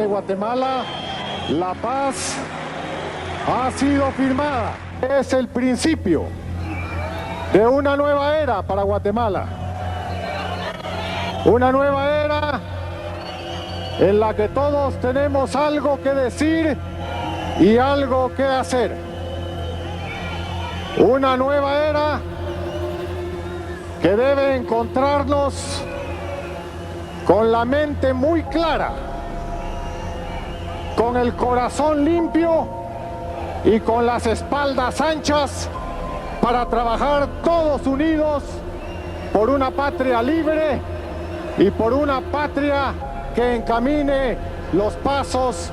de Guatemala, la paz ha sido firmada. Es el principio de una nueva era para Guatemala. Una nueva era en la que todos tenemos algo que decir y algo que hacer. Una nueva era que debe encontrarnos con la mente muy clara, con el corazón limpio y con las espaldas anchas para trabajar todos unidos por una patria libre y por una patria que encamine los pasos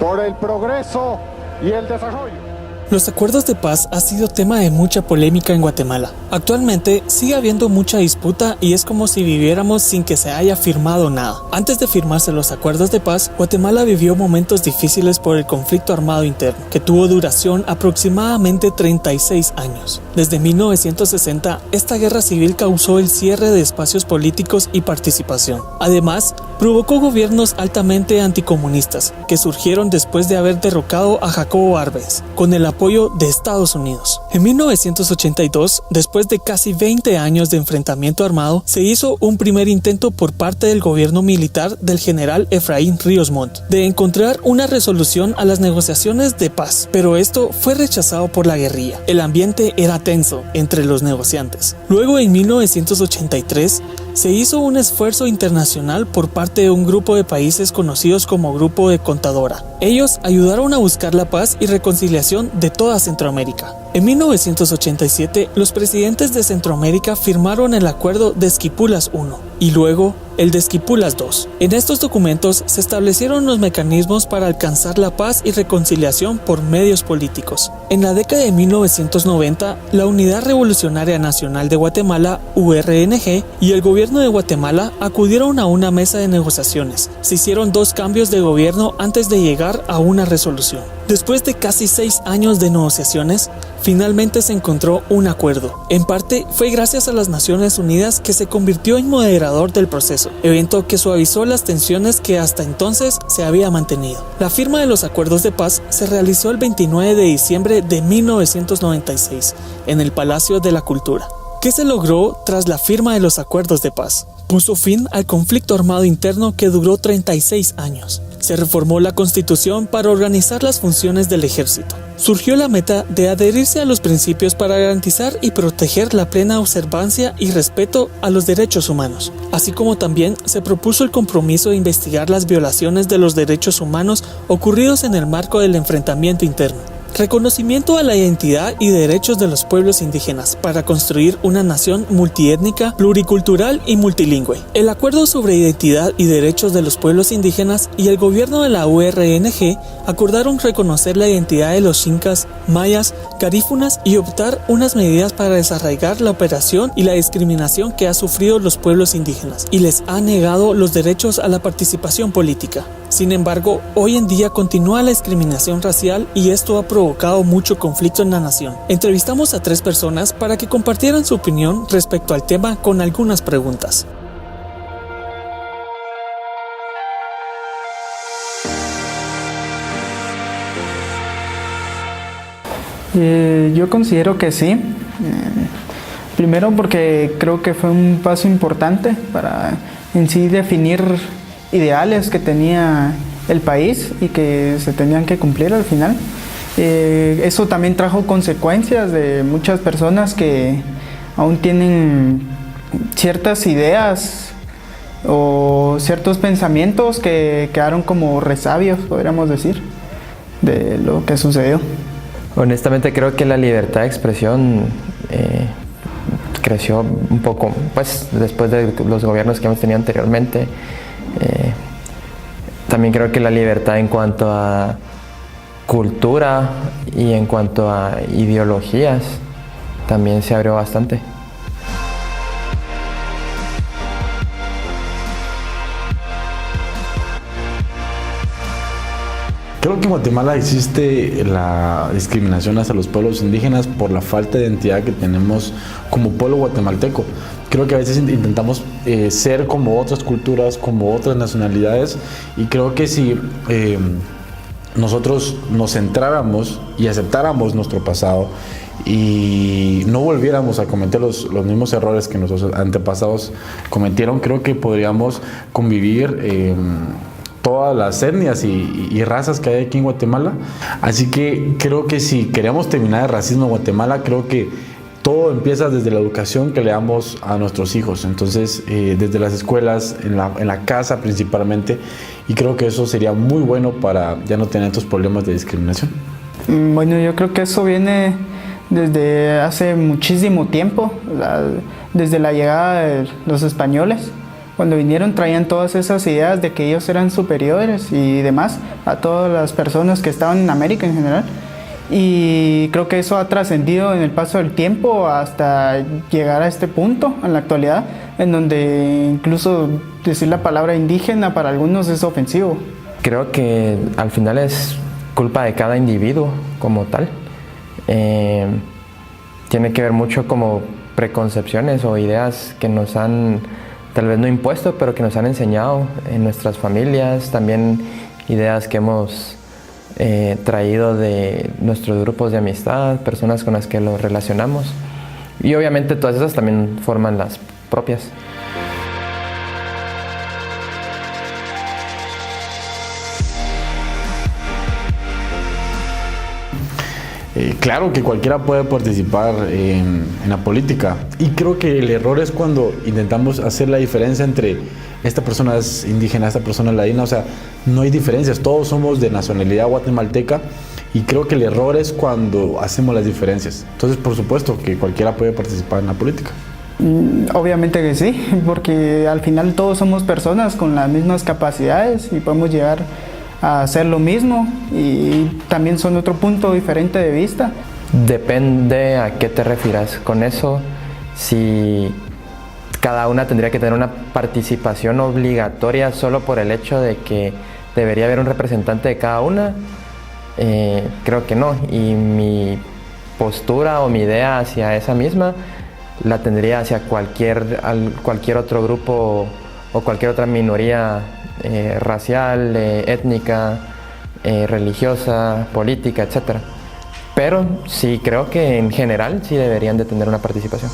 por el progreso y el desarrollo. Los acuerdos de paz ha sido tema de mucha polémica en Guatemala. Actualmente sigue habiendo mucha disputa y es como si viviéramos sin que se haya firmado nada. Antes de firmarse los acuerdos de paz, Guatemala vivió momentos difíciles por el conflicto armado interno, que tuvo duración aproximadamente 36 años. Desde 1960, esta guerra civil causó el cierre de espacios políticos y participación. Además, provocó gobiernos altamente anticomunistas, que surgieron después de haber derrocado a Jacobo Arbenz, con el apoyo de Estados Unidos. En 1982, después de casi 20 años de enfrentamiento armado, se hizo un primer intento por parte del gobierno militar del general Efraín Ríos Montt de encontrar una resolución a las negociaciones de paz, pero esto fue rechazado por la guerrilla. El ambiente era tenso entre los negociantes. Luego, en 1983, se hizo un esfuerzo internacional por parte de un grupo de países conocidos como Grupo de Contadora. Ellos ayudaron a buscar la paz y reconciliación de toda Centroamérica. En 1987, los presidentes de Centroamérica firmaron el acuerdo de Esquipulas I y luego el de Esquipulas II. En estos documentos se establecieron los mecanismos para alcanzar la paz y reconciliación por medios políticos. En la década de 1990, la Unidad Revolucionaria Nacional de Guatemala, URNG, y el gobierno de Guatemala acudieron a una mesa de negociaciones. Se hicieron 2 cambios de gobierno antes de llegar a una resolución. Después de casi 6 años de negociaciones, finalmente se encontró un acuerdo. En parte fue gracias a las Naciones Unidas que se convirtió en moderador del proceso, evento que suavizó las tensiones que hasta entonces se había mantenido. La firma de los acuerdos de paz se realizó el 29 de diciembre de 1996 en el Palacio de la Cultura. ¿Qué se logró tras la firma de los acuerdos de paz? Puso fin al conflicto armado interno que duró 36 años. Se reformó la Constitución para organizar las funciones del ejército. Surgió la meta de adherirse a los principios para garantizar y proteger la plena observancia y respeto a los derechos humanos, así como también se propuso el compromiso de investigar las violaciones de los derechos humanos ocurridos en el marco del enfrentamiento interno. Reconocimiento a la identidad y derechos de los pueblos indígenas para construir una nación multiétnica, pluricultural y multilingüe. El Acuerdo sobre Identidad y Derechos de los Pueblos Indígenas y el gobierno de la URNG acordaron reconocer la identidad de los xincas, mayas, garífunas y optar unas medidas para desarraigar la operación y la discriminación que han sufrido los pueblos indígenas y les ha negado los derechos a la participación política. Sin embargo, hoy en día continúa la discriminación racial y esto ha provocado mucho conflicto en la nación. Entrevistamos a 3 personas para que compartieran su opinión respecto al tema con algunas preguntas. Yo considero que sí. Primero porque creo que fue un paso importante para en sí definir ideales que tenía el país y que se tenían que cumplir al final. Eso también trajo consecuencias de muchas personas que aún tienen ciertas ideas o ciertos pensamientos que quedaron como resabios, podríamos decir, de lo que sucedió. Honestamente creo que la libertad de expresión creció un poco, pues después de los gobiernos que hemos tenido anteriormente. También creo que la libertad en cuanto a cultura y en cuanto a ideologías también se abrió bastante. Creo que en Guatemala existe la discriminación hacia los pueblos indígenas por la falta de identidad que tenemos como pueblo guatemalteco. Creo que a veces intentamos ser como otras culturas, como otras nacionalidades, y creo que si nosotros nos centráramos y aceptáramos nuestro pasado y no volviéramos a cometer los mismos errores que nuestros antepasados cometieron, creo que podríamos convivir todas las etnias y razas que hay aquí en Guatemala. Así que creo que si queremos terminar el racismo en Guatemala, creo que todo empieza desde la educación que le damos a nuestros hijos. Entonces, desde las escuelas, en la casa principalmente, y creo que eso sería muy bueno para ya no tener estos problemas de discriminación. Bueno, yo creo que eso viene desde hace muchísimo tiempo, desde la llegada de los españoles. Cuando vinieron traían todas esas ideas de que ellos eran superiores y demás a todas las personas que estaban en América en general. Y creo que eso ha trascendido en el paso del tiempo hasta llegar a este punto en la actualidad, en donde incluso decir la palabra indígena para algunos es ofensivo. Creo que al final es culpa de cada individuo como tal. Tiene que ver mucho como preconcepciones o ideas que nos han tal vez no impuesto, pero que nos han enseñado en nuestras familias, también ideas que hemos traído de nuestros grupos de amistad, personas con las que los relacionamos, y obviamente todas esas también forman las propias. Claro que cualquiera puede participar en la política, y creo que el error es cuando intentamos hacer la diferencia entre esta persona es indígena, esta persona es ladina. O sea, no hay diferencias, todos somos de nacionalidad guatemalteca, y creo que el error es cuando hacemos las diferencias. Entonces, por supuesto que cualquiera puede participar en la política. Obviamente que sí, porque al final todos somos personas con las mismas capacidades y podemos llegar a hacer lo mismo, y también son otro punto diferente de vista. Depende a qué te refieras con eso. Si cada una tendría que tener una participación obligatoria solo por el hecho de que debería haber un representante de cada una, creo que no. Y mi postura o mi idea hacia esa misma la tendría hacia cualquier otro grupo o cualquier otra minoría racial, étnica, religiosa, política, etc. Pero sí creo que en general sí deberían de tener una participación.